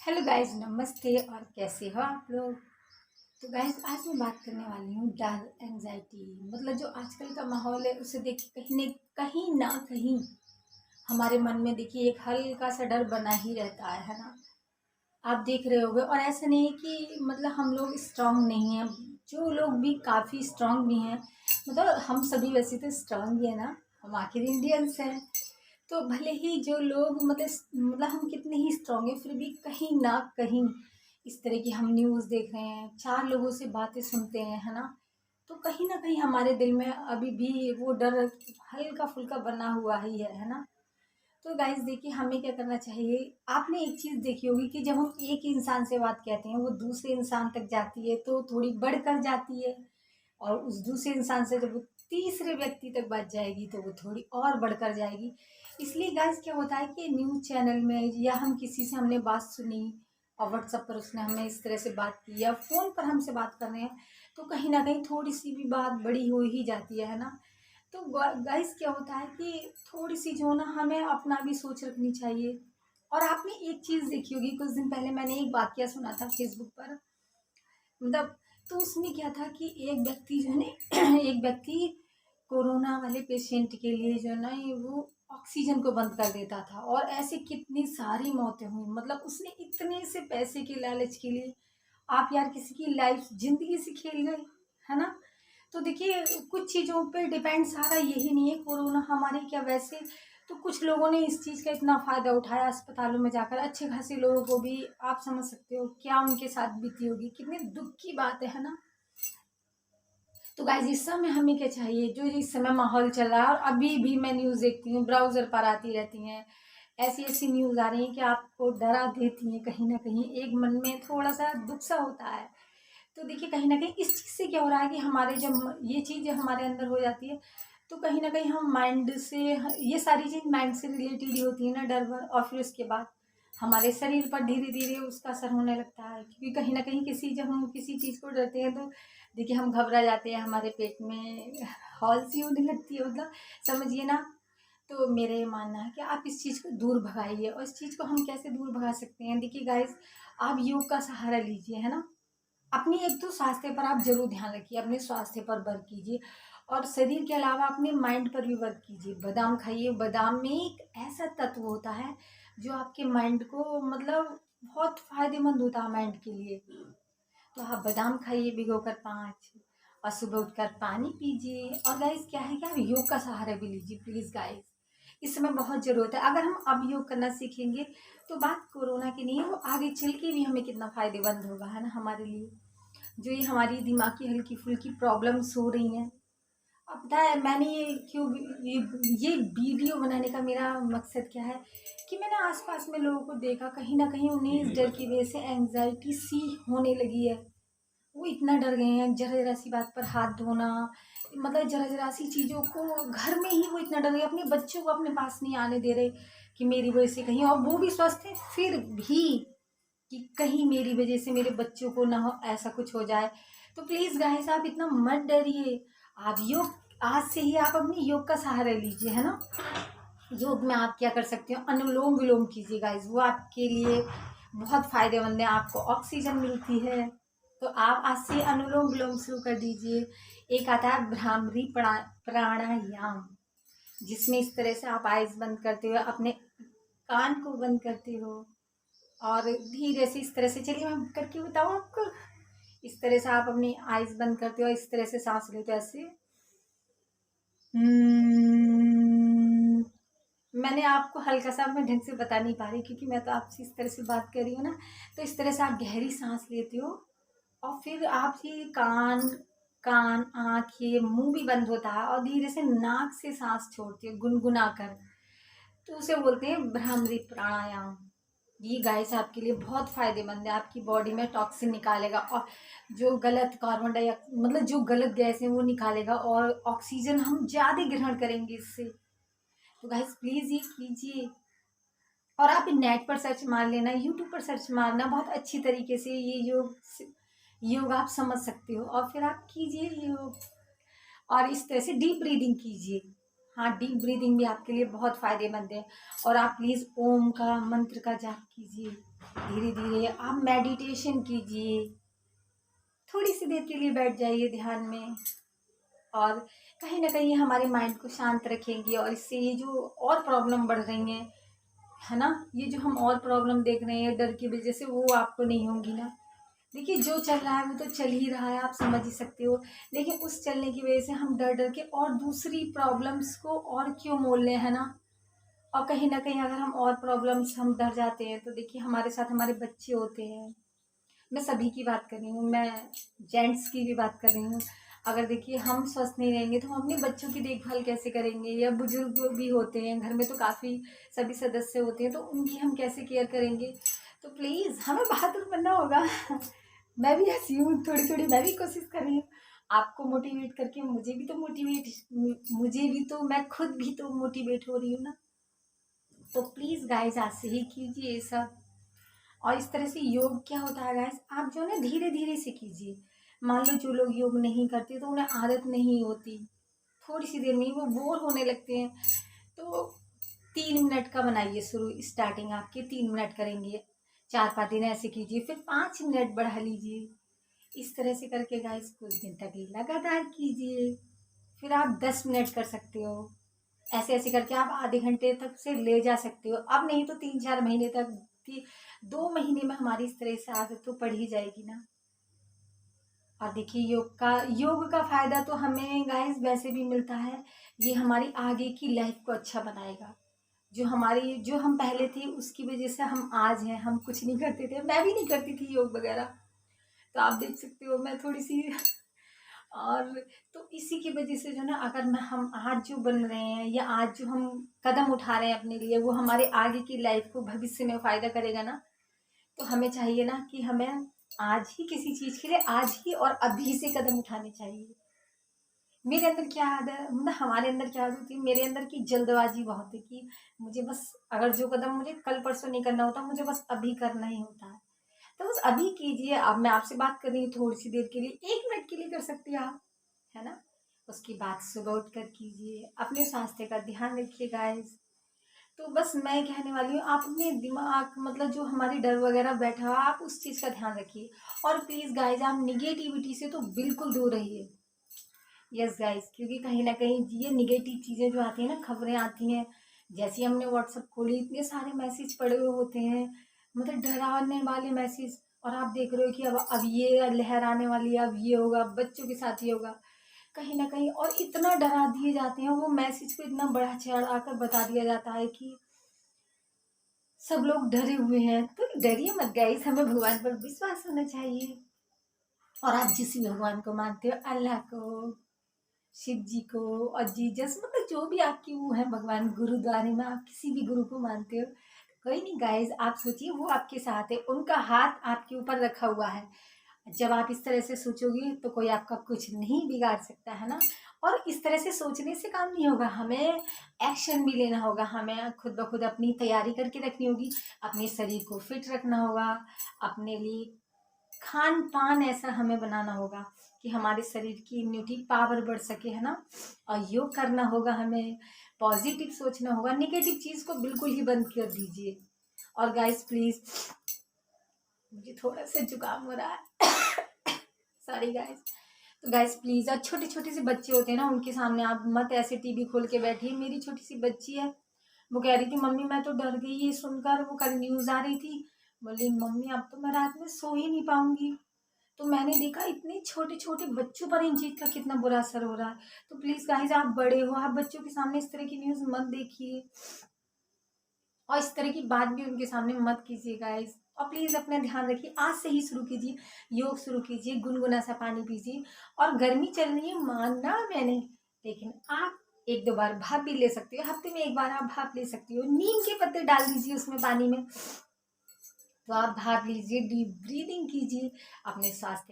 Hello guys, नमस्ते। और कैसे हो आप लोग? तो गाइस, आज मैं बात करने वाली हूँ डर, एंजाइटी। मतलब जो आजकल का माहौल है उसे देख के कहीं ना कहीं हमारे मन में देखिए एक हल्का सा डर बना ही रहता है ना। आप देख रहे होगे। और ऐसा नहीं है कि मतलब हम लोग स्ट्रांग नहीं हैं। जो लोग भी काफ़ी स्ट्रांग भी हैं, मतलब हम सभी वैसे तो स्ट्रांग ही है ना, हम आखिर इंडियंस हैं। तो भले ही जो लोग मतलब हम कितने ही स्ट्रांग हैं, फिर भी कहीं ना कहीं इस तरह की हम न्यूज़ देख रहे हैं, चार लोगों से बातें सुनते हैं, है ना। तो कहीं ना कहीं हमारे दिल में अभी भी वो डर हल्का फुल्का बना हुआ ही है ना। तो गाइस देखिए, हमें क्या करना चाहिए। आपने एक चीज़ देखी होगी कि जब हम एक इंसान से बात कहते हैं वो दूसरे इंसान तक जाती है तो थोड़ी बढ़कर जाती है, और उस दूसरे इंसान से जब वो तीसरे व्यक्ति तक बात जाएगी तो वो थोड़ी और बढ़कर जाएगी। इसलिए गाइस क्या होता है कि न्यूज़ चैनल में या हम किसी से हमने बात सुनी और व्हाट्सएप पर उसने हमें इस तरह से बात की या फ़ोन पर हमसे बात कर रहे हैं, तो कहीं ना कहीं थोड़ी सी भी बात बड़ी हो ही जाती है ना। तो गाइस क्या होता है कि थोड़ी सी जो ना हमें अपना भी सोच रखनी चाहिए। और आपने एक चीज़ देखी होगी, कुछ दिन पहले मैंने एक वाकया सुना था फेसबुक पर। मतलब तो उसमें क्या था कि एक व्यक्ति जो है ना एक व्यक्ति कोरोना वाले पेशेंट के लिए जो है ना ये वो ऑक्सीजन को बंद कर देता था, और ऐसे कितनी सारी मौतें हुई। मतलब उसने इतने से पैसे के लालच के लिए आप यार किसी की लाइफ जिंदगी से खेल गए, है ना। तो देखिए, कुछ चीज़ों पे डिपेंड सारा यही नहीं है कोरोना हमारे क्या वैसे। तो कुछ लोगों ने इस चीज़ का इतना फ़ायदा उठाया, अस्पतालों में जाकर अच्छे खासे लोगों को भी आप समझ सकते हो क्या उनके साथ बीती होगी, कितने दुख की बात है ना। तो गाइज इस समय हमें क्या चाहिए, जो इस समय माहौल चल रहा है, और अभी भी मैं न्यूज़ देखती हूँ, ब्राउज़र पर आती रहती हैं, ऐसी ऐसी न्यूज़ आ रही हैं कि आपको डरा देती हैं। कहीं ना कहीं एक मन में थोड़ा सा दुख सा होता है। तो देखिए, कहीं ना कहीं इस चीज़ से क्या हो रहा है कि हमारे जब ये चीज़ जब हमारे अंदर हो जाती है, तो कहीं ना कहीं हम माइंड से, ये सारी चीज़ माइंड से रिलेटेड ही होती है ना, डर वर। और फिर उसके बाद हमारे शरीर पर धीरे धीरे उसका असर होने लगता है, क्योंकि कहीं ना कहीं जब हम किसी चीज़ को डरते हैं तो देखिए हम घबरा जाते हैं, हमारे पेट में हौल सी होने लगती है, मतलब समझिए ना। तो मेरा ये मानना है कि आप इस चीज़ को दूर भगाइए। और इस चीज़ को हम कैसे दूर भगा सकते हैं, देखिए गाइस, आप योग का सहारा लीजिए, है ना। अपनी एक तो स्वास्थ्य पर आप जरूर ध्यान रखिए, अपने स्वास्थ्य पर वर्क कीजिए। और शरीर के अलावा अपने माइंड पर भी वर्क कीजिए। बादाम खाइए, बादाम में एक ऐसा तत्व होता है जो आपके माइंड को मतलब बहुत फायदेमंद होता है माइंड के लिए। तो आप बादाम खाइए भिगो कर 5, और सुबह उठकर पानी पीजिए। और गाइस क्या है कि आप योग का सहारा भी लीजिए प्लीज़ गाइस, इस समय बहुत ज़रूरत है। अगर हम अब योग करना सीखेंगे तो बात कोरोना की नहीं है, वो आगे चल के भी हमें कितना फ़ायदेमंद होगा, है ना, हमारे लिए। जो ये हमारी दिमाग की हल्की फुल्की प्रॉब्लम्स हो रही हैं। अब पता है मैंने ये क्यों, ये ये वीडियो बनाने का मेरा मकसद क्या है कि मैंने आसपास में लोगों को देखा, कहीं ना कहीं उन्हें इस डर की वजह से एंजाइटी सी होने लगी है। वो इतना डर गए हैं, जरा जरा सी बात पर हाथ धोना, मतलब जरा जरा सी चीज़ों को घर में ही वो इतना डर गए, अपने बच्चों को अपने पास नहीं आने दे रहे कि मेरी वजह से कहीं, और वो भी स्वस्थ है फिर भी कि कहीं मेरी वजह से मेरे बच्चों को ना हो, ऐसा कुछ हो जाए। तो प्लीज़ गाइस, आप इतना मत डरिए। आप योग आज से ही आप अपनी योग का सहारा लीजिए, है ना। योग में आप क्या कर सकते हो, अनुलोम विलोम कीजिए गाइस, वो आपके लिए बहुत फायदेमंद है, आपको ऑक्सीजन मिलती है। तो आप आज से अनुलोम विलोम शुरू कर दीजिए। एक आता है भ्रामरी प्राणायाम, जिसमें इस तरह से आप आइज बंद करते हो, अपने कान को बंद करते हो, और धीरे से इस तरह से, चलिए मैं करके बताऊँ आपको। इस तरह से आप अपनी आइज बंद करते हो, इस तरह से सांस लेते हो ऐसे। मैंने आपको हल्का सा मैं ढंग से बता नहीं पा रही, क्योंकि मैं तो आपसे इस तरह से बात कर रही हूँ ना। तो इस तरह से आप गहरी सांस लेते हो, और फिर आप ये कान कान आँख ये मुंह भी बंद होता है, और धीरे से नाक से सांस छोड़ते हो गुनगुना कर। तो उसे बोलते हैं भ्रामरी प्राणायाम। ये गाइस आपके लिए बहुत फायदेमंद है, आपकी बॉडी में टॉक्सिन निकालेगा, और जो गलत कार्बन डाइऑक्साइड मतलब जो गलत गैस है वो निकालेगा, और ऑक्सीजन हम ज़्यादा ग्रहण करेंगे इससे। तो गाइस प्लीज़ ये कीजिए। और आप नेट पर सर्च मार लेना, यूट्यूब पर सर्च मारना, बहुत अच्छी तरीके से ये योग आप समझ सकते हो, और फिर आप कीजिए योग। और इस तरह से डीप ब्रीदिंग कीजिए, हाँ, डीप ब्रीदिंग भी आपके लिए बहुत फ़ायदेमंद है। और आप प्लीज़ ओम का मंत्र का जाप कीजिए, धीरे धीरे आप मेडिटेशन कीजिए, थोड़ी सी देर के लिए बैठ जाइए ध्यान में, और कहीं ना कहीं हमारे माइंड को शांत रखेंगे, और इससे ये जो और प्रॉब्लम बढ़ रही हैं, है ना, ये जो हम और प्रॉब्लम देख रहे हैं डर की वजह से, वो आपको नहीं होंगी ना। देखिए, जो चल रहा है वो तो चल ही रहा है, आप समझ ही सकते हो, लेकिन उस चलने की वजह से हम डर डर के और दूसरी प्रॉब्लम्स को और क्यों मोल लें, है ना। और कहीं ना कहीं अगर हम और प्रॉब्लम्स हम डर जाते हैं, तो देखिए हमारे साथ हमारे बच्चे होते हैं, मैं सभी की बात कर रही हूँ, मैं जेंट्स की भी बात कर रही हूँ। अगर देखिए हम स्वस्थ नहीं रहेंगे तो हम अपने बच्चों की देखभाल कैसे करेंगे, या बुजुर्ग भी होते हैं घर में, तो काफ़ी सभी सदस्य होते हैं, तो उनकी हम कैसे केयर करेंगे। तो प्लीज़ हमें बहादुर बनना होगा। मैं भी ऐसी हूँ, थोड़ी थोड़ी मैं भी कोशिश कर रही हूँ आपको मोटिवेट करके, मुझे भी तो, मैं खुद भी तो मोटिवेट हो रही हूँ ना। तो प्लीज़ गाइज आज से ही कीजिए ये सब। और इस तरह से योग क्या होता है गाइस, आप जो है ना धीरे धीरे से कीजिए। मान लो जो लोग योग नहीं करते तो उन्हें आदत नहीं होती, थोड़ी सी देर में ही वो बोर होने लगते हैं, तो 3 मिनट का बनाइए शुरू, स्टार्टिंग आपके 3 मिनट करेंगे, 4-5 दिन ऐसे कीजिए, फिर 5 मिनट बढ़ा लीजिए। इस तरह से करके गाइस कुछ दिन तक लगातार कीजिए, फिर आप 10 मिनट कर सकते हो। ऐसे ऐसे करके आप आधे घंटे तक से ले जा सकते हो, अब नहीं तो 3-4 महीने तक, 2 महीने में हमारी इस तरह से आदत तो पड़ ही जाएगी ना। और देखिए योग का फायदा तो हमें गाइस वैसे भी मिलता है, ये हमारी आगे की लाइफ को अच्छा बनाएगा। जो हम पहले थे उसकी वजह से हम आज हैं, हम कुछ नहीं करते थे, मैं भी नहीं करती थी योग वगैरह, तो आप देख सकते हो मैं थोड़ी सी और तो इसी की वजह से जो ना, अगर मैं हम आज जो बन रहे हैं या आज जो हम कदम उठा रहे हैं अपने लिए, वो हमारे आगे की लाइफ को भविष्य में फ़ायदा करेगा ना। तो हमें चाहिए ना कि हमें आज ही किसी चीज़ के लिए आज ही और अभी से कदम उठाने चाहिए। मेरे अंदर क्या आदत, मतलब हमारे अंदर क्या आदत होती है, मेरे अंदर की जल्दबाजी बहुत है कि मुझे बस, अगर जो कदम मुझे कल परसों नहीं करना होता, मुझे बस अभी करना ही होता है। तो बस अभी कीजिए। अब मैं आपसे बात कर रही हूँ थोड़ी सी देर के लिए, 1 मिनट के लिए कर सकती हैं आप, है ना। उसकी बात सुबह उठ कर कीजिए, अपने स्वास्थ्य का ध्यान रखिए गाइस। तो बस मैं कहने वाली हूँ, आप अपने दिमाग, मतलब जो हमारी डर वगैरह बैठा हुआ, आप उस चीज़ का ध्यान रखिए। और प्लीज़ गाइज आप निगेटिविटी से तो बिल्कुल दूर रहिए। यस गाइज, क्योंकि कहीं ना कहीं ये निगेटिव चीज़ें जो आती हैं ना, खबरें आती हैं, जैसे हमने व्हाट्सअप खोली इतने सारे मैसेज पड़े हुए होते हैं, मतलब डराने वाले मैसेज। और आप देख रहे हो कि अब ये लहर आने वाली है, अब ये होगा, बच्चों के साथ ये होगा, कहीं ना कहीं, और इतना डरा दिए जाते हैं, वो मैसेज को इतना बड़ा चढ़ा कर बता दिया जाता है कि सब लोग डरे हुए हैं। तो डरिए मत गाइस, हमें भगवान पर विश्वास होना चाहिए। और आप जिस भी भगवान को मानते हो, अल्लाह को, शिव जी को, और जीसस, मतलब जो भी आपकी वो है भगवान, गुरुद्वारे में आप किसी भी गुरु को मानते हो, कोई नहीं गाइस, आप सोचिए वो आपके साथ है, उनका हाथ आपके ऊपर रखा हुआ है। जब आप इस तरह से सोचोगी तो कोई आपका कुछ नहीं बिगाड़ सकता, है ना। और इस तरह से सोचने से काम नहीं होगा, हमें एक्शन भी लेना होगा, हमें खुद ब खुद अपनी तैयारी करके रखनी होगी, अपने शरीर को फिट रखना होगा, अपने लिए खान पान ऐसा हमें बनाना होगा कि हमारे शरीर की इम्यूनिटी पावर बढ़ सके, है ना। और योग करना होगा, हमें पॉजिटिव सोचना होगा, निगेटिव चीज़ को बिल्कुल ही बंद कर दीजिए। और गाइस प्लीज़, मुझे थोड़ा सा जुकाम हो रहा है, सॉरी गाइस। तो गाइस प्लीज़, और छोटे छोटे से बच्चे होते हैं ना, उनके सामने आप मत ऐसे टीवी खोल के बैठिए। मेरी छोटी सी बच्ची है, वो कह रही थी मम्मी मैं तो डर गई ये सुनकर, वो कल न्यूज़ आ रही थी, बोली मम्मी अब तो मैं रात में सो ही नहीं पाऊंगी। तो मैंने देखा इतने छोटे छोटे बच्चों पर इन चीज़ का कितना बुरा असर हो रहा है। तो प्लीज़ गाइज, आप बड़े हो, आप बच्चों के सामने इस तरह की न्यूज़ मत देखिए, और इस तरह की बात भी उनके सामने मत कीजिए गाइज। और प्लीज़ अपना ध्यान रखिए, आज से ही शुरू कीजिए, योग शुरू कीजिए, गुनगुना सा पानी पीजिए। और गर्मी चल रही है मानना मैंने, लेकिन आप 1-2 बार भाप भी ले सकती हो, हफ्ते में 1 बार आप भाप ले सकती हो, नीम के पत्ते डाल दीजिए उसमें पानी में, तो आप भाप लीजिए, डीप ब्रीदिंग कीजिए, अपने स्वास्थ्य